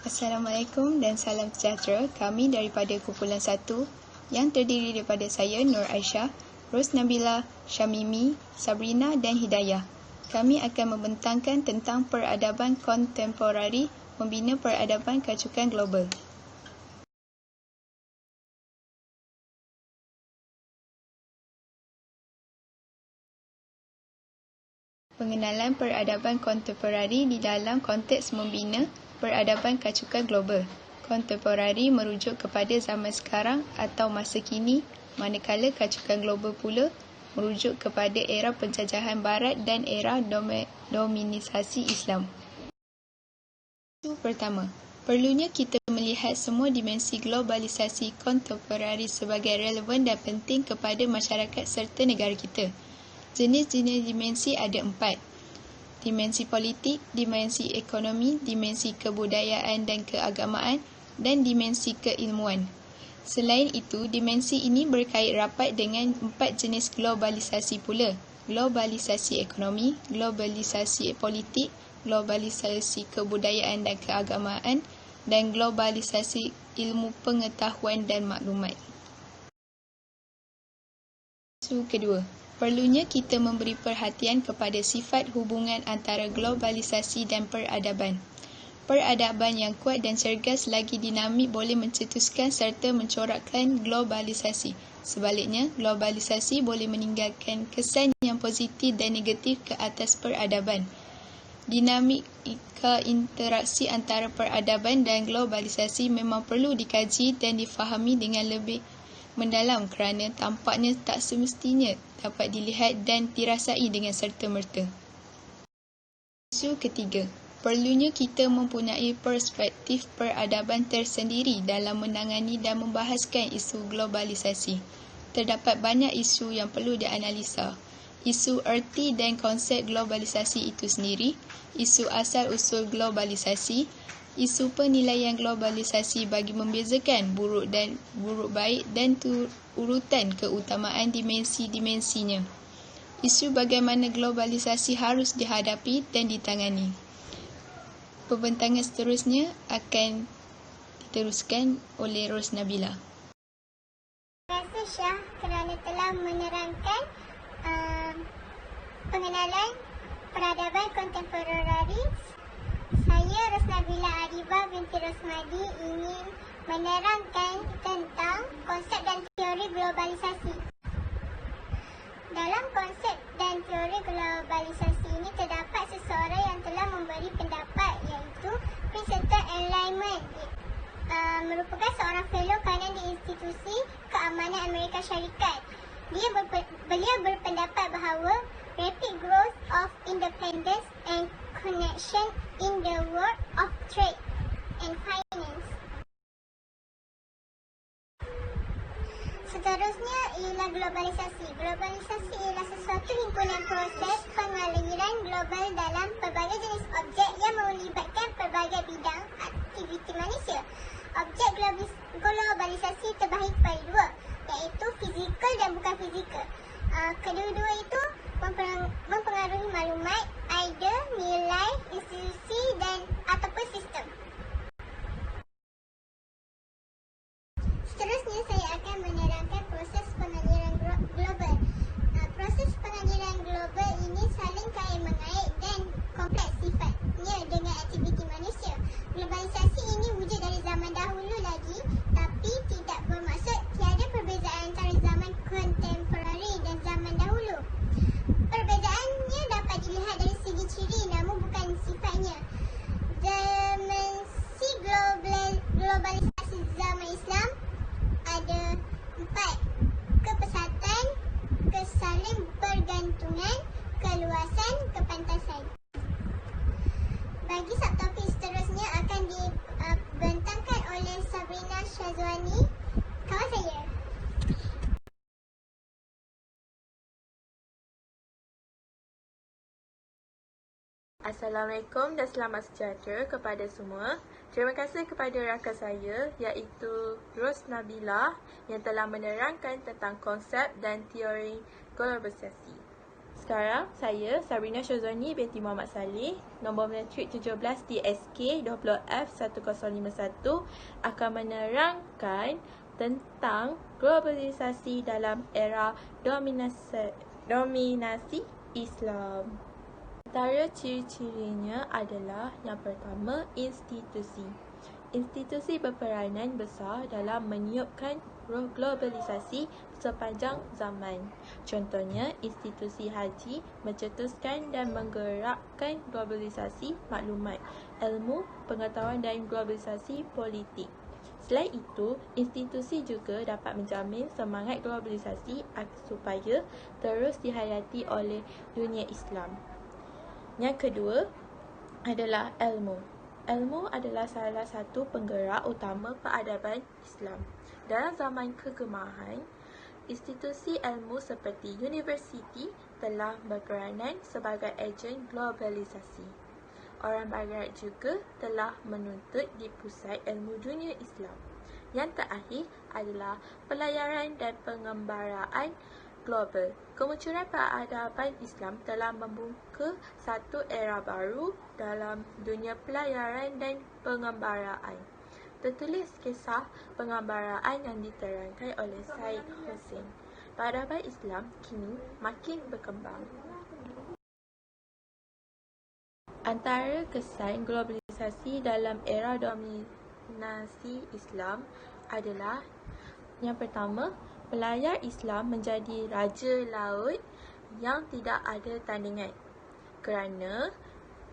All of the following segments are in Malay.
Assalamualaikum dan salam sejahtera. Kami daripada kumpulan 1 yang terdiri daripada saya, Nur Aisyah, Ros Nabila, Syamimi, Sabrina dan Hidayah. Kami akan membentangkan tentang peradaban kontemporari, membina peradaban kacukan global. Pengenalan peradaban kontemporari di dalam konteks membina peradaban kacukan global. Kontemporari merujuk kepada zaman sekarang atau masa kini, manakala kacukan global pula merujuk kepada era penjajahan barat dan era dominisasi Islam. Isu pertama, perlunya kita melihat semua dimensi globalisasi kontemporari sebagai relevan dan penting kepada masyarakat serta negara kita. Jenis-jenis dimensi ada 4. Dimensi politik, dimensi ekonomi, dimensi kebudayaan dan keagamaan, dan dimensi keilmuan. Selain itu, dimensi ini berkait rapat dengan 4 jenis globalisasi pula. Globalisasi ekonomi, globalisasi politik, globalisasi kebudayaan dan keagamaan, dan globalisasi ilmu pengetahuan dan maklumat. Isu kedua, perlunya kita memberi perhatian kepada sifat hubungan antara globalisasi dan peradaban. Peradaban yang kuat dan cergas lagi dinamik boleh mencetuskan serta mencorakkan globalisasi. Sebaliknya, globalisasi boleh meninggalkan kesan yang positif dan negatif ke atas peradaban. Dinamika interaksi antara peradaban dan globalisasi memang perlu dikaji dan difahami dengan lebih mendalam kerana tampaknya tak semestinya dapat dilihat dan dirasai dengan serta-merta. Isu ketiga, perlunya kita mempunyai perspektif peradaban tersendiri dalam menangani dan membahaskan isu globalisasi. Terdapat banyak isu yang perlu dianalisa. Isu erti dan konsep globalisasi itu sendiri, isu asal-usul globalisasi, isu penilaian globalisasi bagi membezakan buruk baik dan urutan keutamaan dimensi-dimensinya. Isu bagaimana globalisasi harus dihadapi dan ditangani. Pembentangan seterusnya akan diteruskan oleh Ros Nabila. Terima kasih Syah kerana telah menerangkan pengenalan peradaban kontemporari. Saya Ros Nabila Arifah binti Rosmadi ingin menerangkan tentang konsep dan teori globalisasi. Dalam konsep dan teori globalisasi ini terdapat seseorang yang telah memberi pendapat iaitu Princeton Enlightenment. Merupakan seorang fellow kanan di Institusi Keamanan Amerika Syarikat. Beliau berpendapat bahawa rapid growth of independence and connection in the world of trade and finance. Seterusnya ialah globalisasi. Globalisasi ialah sesuatu himpunan proses pengaliran global dalam pelbagai jenis objek yang melibatkan pelbagai bidang aktiviti manusia. Objek globalisasi terbahagi kepada 2, iaitu fizikal dan bukan fizikal. Kedua-dua itu mempengaruhi maklumat, idea, nilai, institusi dan ataupun sistem. Seterusnya saya akan menerangkan proses pengaliran global. Proses pengaliran global ini saling kait-mengait dan kompleks sifatnya dengan aktiviti manusia. Globalisasi ini wujud dari zaman dahulu lagi, tapi tidak bermaksud tiada perbezaan antara zaman kontemporari dan zaman dahulu. Perbezaannya dapat dilihat dari segi ciri namun bukan sifatnya. Dimensi globalisasi zaman Islam ada 4. Kepesatan, kesaling bergantungan, keluasan, kepantasan. Bagi subtopik seterusnya akan dibentangkan oleh Sabrina Syazwani, kawan saya. Assalamualaikum dan selamat sejahtera kepada semua. Terima kasih kepada rakan saya iaitu Ros Nabila yang telah menerangkan tentang konsep dan teori globalisasi. Sekarang, saya, Sabrina Syazwani binti Muhammad Saleh, nombor matrik 17 TSK 20F1051 akan menerangkan tentang globalisasi dalam era dominasi Islam. Antara ciri-cirinya adalah yang pertama, institusi. Institusi berperanan besar dalam meniupkan globalisasi sepanjang zaman. Contohnya, institusi haji mencetuskan dan menggerakkan globalisasi maklumat, ilmu, pengetahuan dan globalisasi politik. Selain itu, institusi juga dapat menjamin semangat globalisasi supaya terus dihayati oleh dunia Islam. Yang kedua adalah ilmu. Ilmu adalah salah satu penggerak utama peradaban Islam. Dalam zaman kegemaran, institusi ilmu seperti universiti telah berperanan sebagai ejen globalisasi. Orang Barat juga telah menuntut di pusat ilmu dunia Islam. Yang terakhir adalah pelayaran dan pengembaraan global. Kemunculan peradaban Islam telah membuka satu era baru dalam dunia pelayaran dan pengembaraan. Tertulis kisah pengembaraan yang diterangkan oleh Said Hussein. Peradaban Islam kini makin berkembang. Antara kesan globalisasi dalam era dominasi Islam adalah yang pertama, pelayar Islam menjadi raja laut yang tidak ada tandingan kerana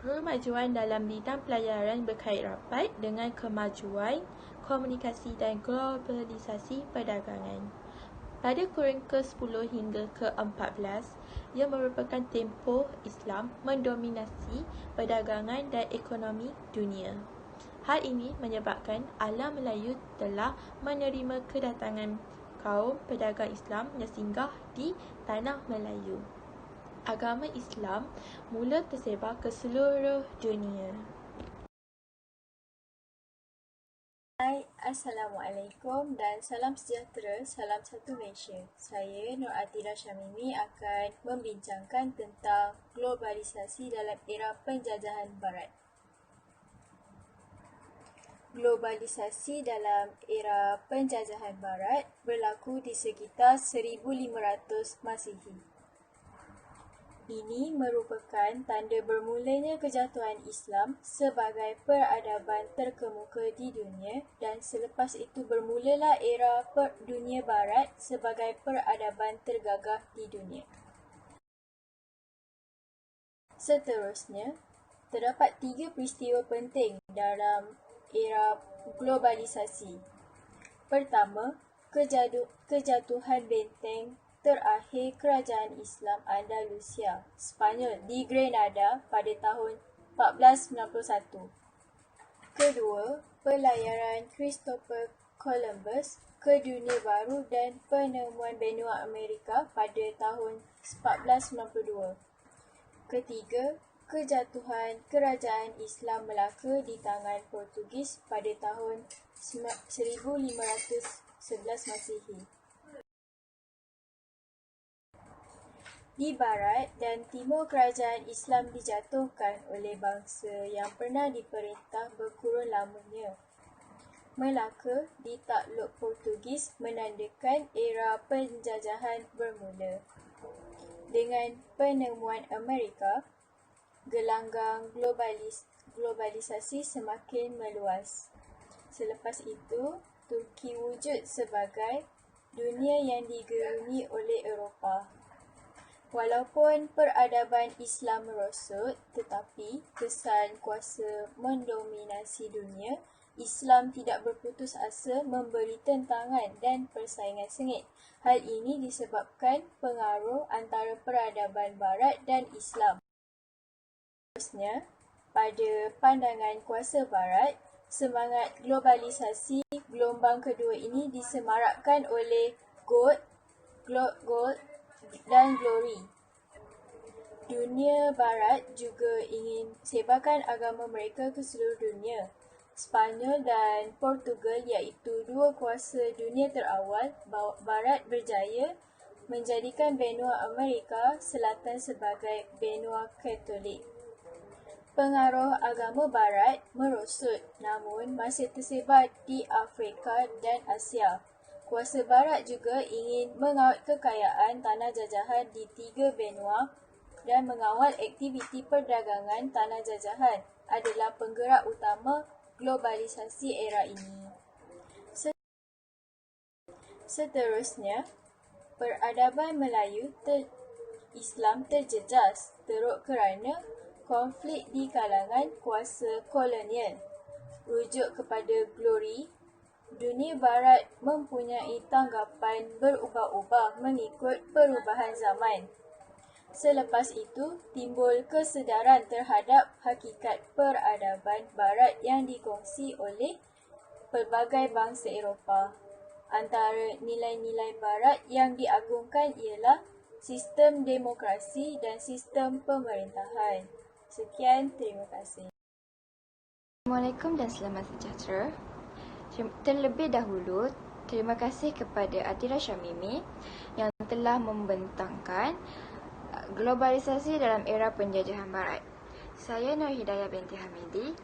kemajuan dalam bidang pelayaran berkait rapat dengan kemajuan komunikasi dan globalisasi perdagangan. Pada kurun ke-10 hingga ke-14, ia merupakan tempoh Islam mendominasi perdagangan dan ekonomi dunia. Hal ini menyebabkan alam Melayu telah menerima kedatangan kaum pedagang Islam yang singgah di tanah Melayu. Agama Islam mula tersebar ke seluruh dunia. Hai, Assalamualaikum dan salam sejahtera, salam satu Malaysia. Saya Nur Atira Syamimi akan membincangkan tentang globalisasi dalam era penjajahan Barat. Globalisasi dalam era penjajahan Barat berlaku di sekitar 1500 Masihi. Ini merupakan tanda bermulanya kejatuhan Islam sebagai peradaban terkemuka di dunia dan selepas itu bermulalah era dunia Barat sebagai peradaban tergagah di dunia. Seterusnya, terdapat 3 peristiwa penting dalam era globalisasi. Pertama, kejatuhan benteng terakhir Kerajaan Islam Andalusia, Spanyol di Grenada pada tahun 1491. Kedua, pelayaran Christopher Columbus ke dunia baru dan penemuan benua Amerika pada tahun 1492. Ketiga, kejatuhan Kerajaan Islam Melaka di tangan Portugis pada tahun 1511 Masihi. Di barat dan timur kerajaan Islam dijatuhkan oleh bangsa yang pernah diperintah berkurun lamanya. Melaka ditakluk Portugis menandakan era penjajahan bermula. Dengan penemuan Amerika, gelanggang globalisasi semakin meluas. Selepas itu, Turki wujud sebagai dunia yang digerungi oleh Eropah. Walaupun peradaban Islam merosot, tetapi kesan kuasa mendominasi dunia, Islam tidak berputus asa memberi tentangan dan persaingan sengit. Hal ini disebabkan pengaruh antara peradaban Barat dan Islam. Seterusnya, pada pandangan kuasa Barat, semangat globalisasi gelombang kedua ini disemarakkan oleh gold dan glory. Dunia Barat juga ingin sebarkan agama mereka ke seluruh dunia. Spanyol dan Portugal iaitu dua kuasa dunia terawal Barat berjaya menjadikan benua Amerika Selatan sebagai benua Katolik. Pengaruh agama Barat merosot namun masih tersebar di Afrika dan Asia. Kuasa Barat juga ingin mengawal kekayaan tanah jajahan di 3 benua dan mengawal aktiviti perdagangan tanah jajahan adalah penggerak utama globalisasi era ini. Seterusnya, peradaban Melayu Islam terjejas teruk kerana konflik di kalangan kuasa kolonial. Rujuk kepada Glory, dunia Barat mempunyai tanggapan berubah-ubah mengikut perubahan zaman. Selepas itu, timbul kesedaran terhadap hakikat peradaban Barat yang dikongsi oleh pelbagai bangsa Eropah. Antara nilai-nilai Barat yang diagungkan ialah sistem demokrasi dan sistem pemerintahan. Sekian, terima kasih. Assalamualaikum dan selamat sejahtera. Terlebih dahulu, terima kasih kepada Atira Syamimi yang telah membentangkan globalisasi dalam era penjajahan Barat. Saya Nur Hidayah binti Hamidi,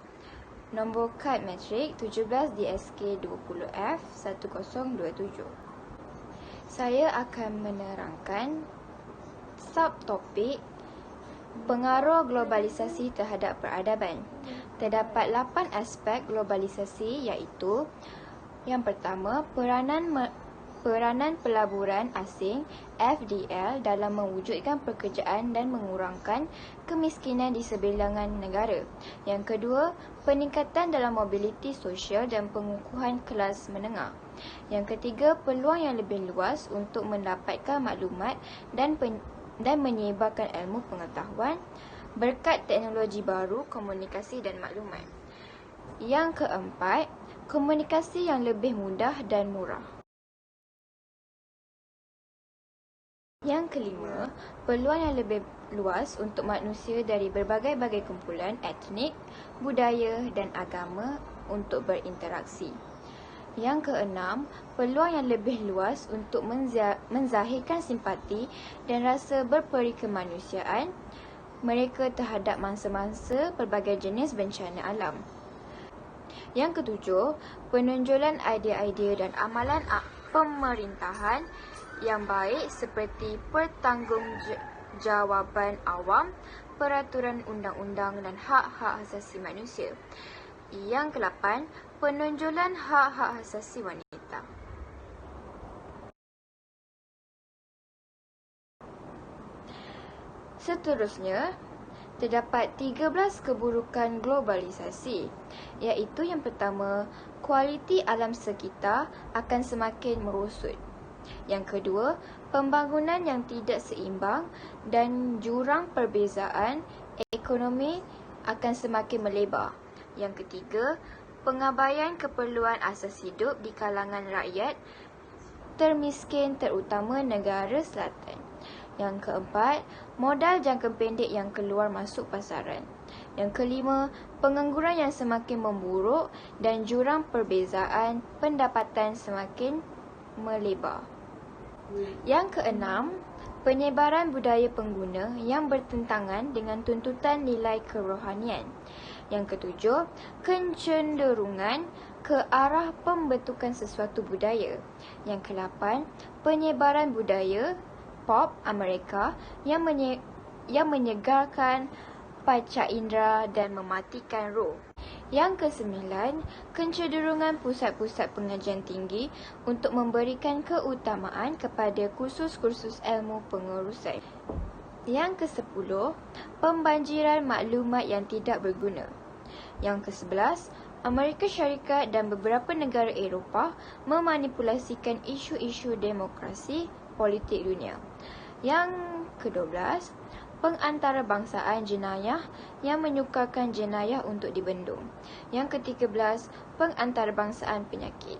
nombor kad matrik 17 DSK 20F 1027. Saya akan menerangkan subtopik pengaruh globalisasi terhadap peradaban. Terdapat 8 aspek globalisasi iaitu: yang pertama, peranan pelaburan asing FDL dalam mewujudkan pekerjaan dan mengurangkan kemiskinan di sebilangan negara. Yang kedua, peningkatan dalam mobiliti sosial dan pengukuhan kelas menengah. Yang ketiga, peluang yang lebih luas untuk mendapatkan maklumat dan menyebarkan ilmu pengetahuan berkat teknologi baru, komunikasi dan maklumat. Yang keempat, komunikasi yang lebih mudah dan murah. Yang kelima, peluang yang lebih luas untuk manusia dari berbagai-bagai kumpulan etnik, budaya dan agama untuk berinteraksi. Yang keenam, peluang yang lebih luas untuk menzahirkan simpati dan rasa berperikemanusiaan mereka terhadap mangsa-mangsa pelbagai jenis bencana alam. Yang ketujuh, penonjolan idea-idea dan amalan pemerintahan yang baik seperti pertanggungjawaban awam, peraturan undang-undang dan hak-hak asasi manusia. Yang ke-8, penonjolan hak-hak asasi wanita. Seterusnya, terdapat 13 keburukan globalisasi, iaitu yang pertama, kualiti alam sekitar akan semakin merosot. Yang kedua, pembangunan yang tidak seimbang dan jurang perbezaan ekonomi akan semakin melebar. Yang ketiga, pengabaian keperluan asas hidup di kalangan rakyat termiskin terutama negara selatan. Yang keempat, modal jangka pendek yang keluar masuk pasaran. Yang kelima, pengangguran yang semakin memburuk dan jurang perbezaan pendapatan semakin melebar. Yang keenam, penyebaran budaya pengguna yang bertentangan dengan tuntutan nilai kerohanian. Yang ketujuh, kecenderungan ke arah pembentukan sesuatu budaya. Yang ke-8, penyebaran budaya pop Amerika yang menyegarkan panca indera dan mematikan roh. Yang ke-9, kecenderungan pusat-pusat pengajian tinggi untuk memberikan keutamaan kepada kursus-kursus ilmu pengurusan. Yang ke-10, pembanjiran maklumat yang tidak berguna. Yang ke-11, Amerika Syarikat dan beberapa negara Eropah memanipulasikan isu-isu demokrasi politik dunia. Yang ke-12, pengantarbangsaan jenayah yang menyukarkan jenayah untuk dibendung. Yang ke-13, pengantarbangsaan penyakit.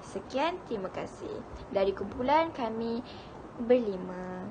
Sekian, terima kasih. Dari kumpulan kami berlima.